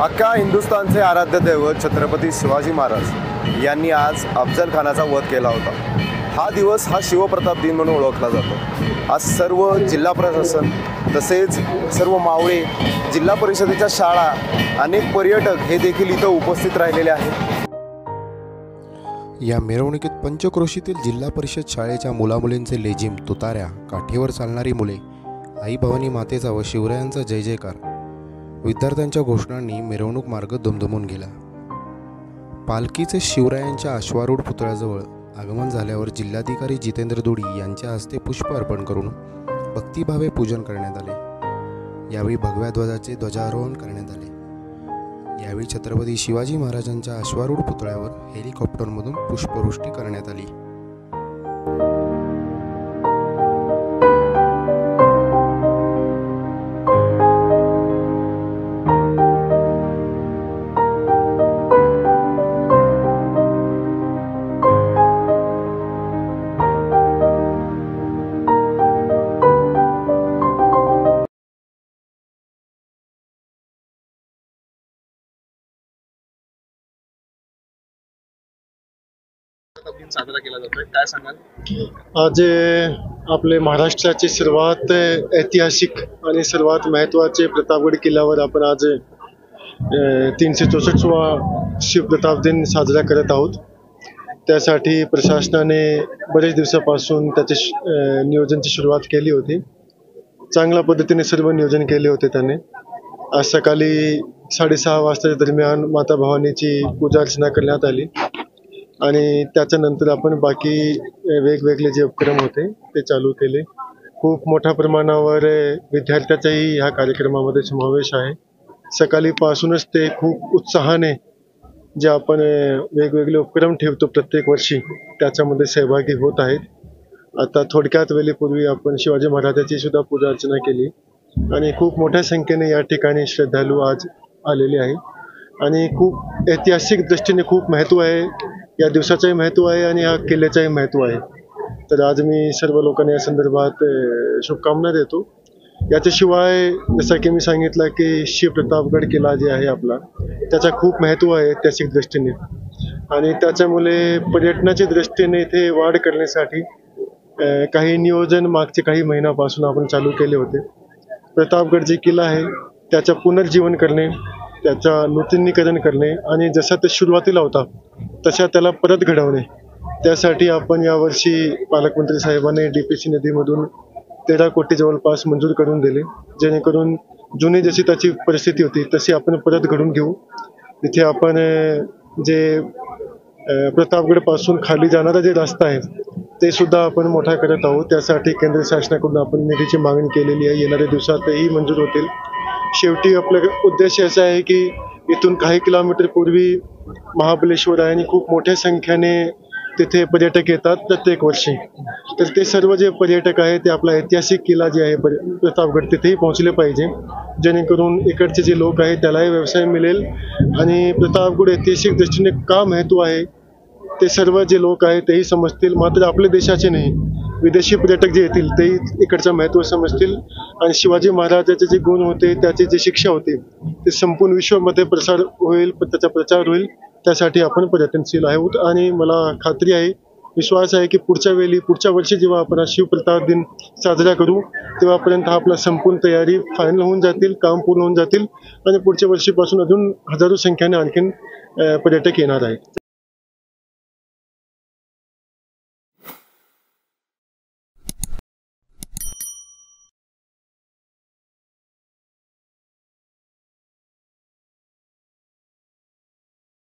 अख्ख्या हिंदुस्थानचे आराध्य दैवत छत्रपती शिवाजी महाराज यांनी आज अफजल खानाचा वध केला होता। हा दिवस हा शिवप्रताप दिन म्हणून ओळखला जातो। आज सर्व जिल्हा प्रशासन तसेच सर्व मावळे, जिल्हा परिषदेच्या शाळा, अनेक पर्यटक हे देखील इथं उपस्थित राहिलेले आहेत। या मिरवणुकीत पंचक्रोशीतील जिल्हा परिषद शाळेच्या मुलामुलींचे लेझिम, तुताऱ्या, काठीवर चालणारी मुले, आई भवानी मातेचा व शिवरायांचा जय जयकार, विद्यार्थ्यांच्या घोषणांनी मिरवणूक मार्ग दुमदुमून गेला। पालखीचे शिवरायांच्या अश्वारूढ पुतळ्याजवळ आगमन झाल्यावर जिल्हाधिकारी जितेंद्र दोडी यांच्या हस्ते पुष्प अर्पण करून भक्तिभावे पूजन करण्यात आले। यावेळी भगव्या ध्वजाचे ध्वजारोहण करण्यात आले। यावेळी छत्रपती शिवाजी महाराजांच्या अश्वारूढ पुतळ्यावर हेलिकॉप्टरमधून पुष्पवृष्टी करण्यात आली। दिन साजरा केला जातोय, काय सांगाल? आज आपले महाराष्ट्राची सर्वात ऐतिहासिक आणि सर्वात महत्त्वाचे प्रतापगड किल्ल्यावर आपण आज 364वा शिवप्रताप दिन साजरा करत आहोत। त्यासाठी प्रशासनाने बरेच दिवसापासून त्याचे नियोजनाची सुरुवात केली होती। चांगल्या पद्धतीने सर्व नियोजन केले होते त्याने। आज सकाळी 6:30 वाजताच्या दरम्यान माता भवानीची पूजा अर्चना करण्यात आली आणि त्याच्यानंतर आपण बाकी वेगवेगळे जे उपक्रम होते ते चालू केले। खूप मोठ्या प्रमाणावर विद्यार्थ्यांचाही ह्या कार्यक्रमामध्ये समावेश आहे। सकाळीपासूनच ते खूप उत्साहाने जे आपण वेगवेगळे उपक्रम ठेवतो प्रत्येक वर्षी त्याच्यामध्ये सहभागी होत आहेत। आता थोडक्यात वेळेपूर्वी आपण शिवाजी महाराजांची सुद्धा पूजा अर्चना केली आणि खूप मोठ्या संख्येने या ठिकाणी श्रद्धाळू आज आलेले आहे आणि खूप ऐतिहासिक दृष्टीने खूप महत्त्व आहे। या दिवसाचंही महत्त्व आहे आणि या किल्ल्याचंही महत्त्व आहे। तर आज मी सर्व लोकांना या संदर्भात शुभकामना देतो। याच्याशिवाय जसं की मी सांगितलं की शिवप्रतापगड किल्ला जे आहे आपला, त्याचा खूप महत्त्व आहे ऐतिहासिक दृष्टीने आणि त्याच्यामुळे पर्यटनाच्या दृष्टीने इथे वाढ करण्यासाठी काही नियोजन मागचे काही महिन्यापासून आपण चालू केले होते। प्रतापगड जे किल्ला आहे त्याचं पुनर्जीवन करणे, त्याचा नूतनीकरण करणे आणि जसा ते सुरुवातीला होता तशा त्याला परत घडवणे, त्यासाठी आपण यावर्षी पालकमंत्री साहेबांनी DPC निधीमधून 13 कोटी जवळपास मंजूर करून दिले, जेणेकरून जुनी जशी त्याची परिस्थिती होती तशी आपण परत घडून घेऊ। इथे आपण जे प्रतापगडपासून खाली जाणारा जे रस्ता आहे ते सुद्धा आपण मोठा करत आहोत। त्यासाठी केंद्र शासनाकडून आपण निधीची मागणी केलेली आहे, येणाऱ्या दिवसातही मंजूर होतील। शेवटी आपला उद्देश असा आहे की इथून काही किलोमीटर पूर्वी महाबळेश्वर आहे आणि खूप मोठ्या संख्येने तिथे पर्यटक येतात प्रत्येक वर्षी। तर ते सर्व जे पर्यटक आहेत ते आपला ऐतिहासिक किल्ला जे आहे प्रतापगड तिथेही पोहोचले पाहिजे, जेणेकरून इकडचे जे लोक आहेत त्यालाही व्यवसाय मिळेल आणि प्रतापगड ऐतिहासिक दृष्टीने का महत्त्व आहे ते सर्व जे लोक आहेत तेही समजतील। मात्र आपल्या देशाचे नाही, विदेशी पर्यटक जे येतील तेही इकडचं महत्त्व समजतील आणि शिवाजी महाराजांचे जे गुण होते, त्याची जी शिक्षा होती ते संपूर्ण विश्वामध्ये प्रसार होईल, त्याचा प्रचार होईल। त्यासाठी आपण प्रयत्नशील आहोत आणि मला खात्री आहे, विश्वास आहे की पुढच्या वर्षी जेव्हा आपण शिवप्रताप दिन साजरा करू तेव्हापर्यंत आपला संपूर्ण तयारी फायनल होऊन जातील, काम पूर्ण होऊन जातील आणि पुढच्या वर्षीपासून अजून हजारो संख्येने आणखीन पर्यटक येणार आहेत।